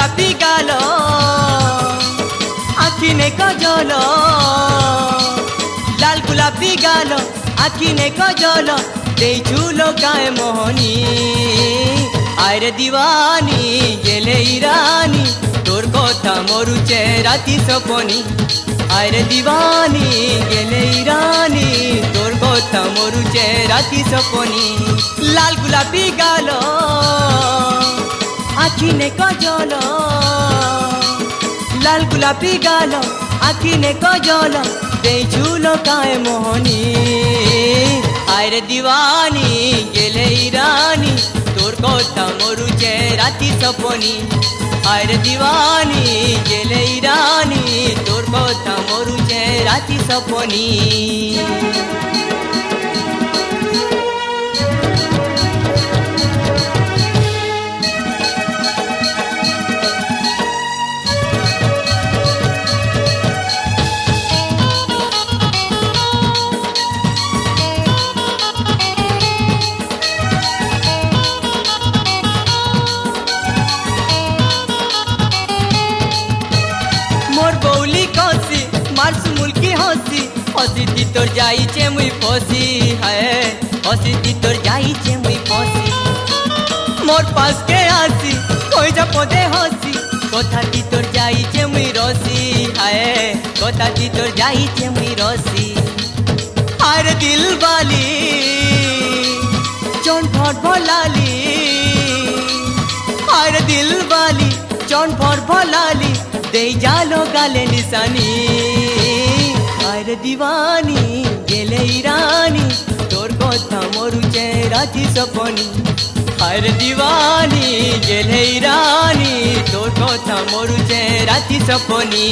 গোলাপি গাল আখি নে কজল লাল গোলাপি গাল আখি নে কজল দেইছু লোকায় মোহনী আরে দিওয়ানি গেলে ইরানি তোর কথা মরুচে রাতি সপনি আরে দিওয়ানি গেলে ইরানি তোর কথা মরুচে রাতি সপনি লাল গোলাপি গাল আখি নে কজল লাল গোলাপি গাল আখি নে কজল দেইছু লোকায় মোহনী আরে দিওয়ানি গেলে ইরানি তোর কথা মরুচে রাতি সপনি আরে দিওয়ানি গেলে ইরানি তোর কথা মরুচে রাতি সপনি हसी ती तोर जाइछे मुई फसी है हसी ती तोर जाइछे मुई फसी मोर पास के आसी कोई जा पदे हसी कथा ती तोर जाइछे मुई रसी है कथा ती तोर जाइछे मुई रसी आरे दिल वाली चोन फट भलाली आरे दिल वाली चोन फट भलाली दे जालो गाले निशानी আরে দিওয়ানি গেলে ইরানি তোর কথা মরুচে রাতি সপনি আরে দিওয়ানি গেলে ইরানি তোর কথা মরুচে রাতি সপনি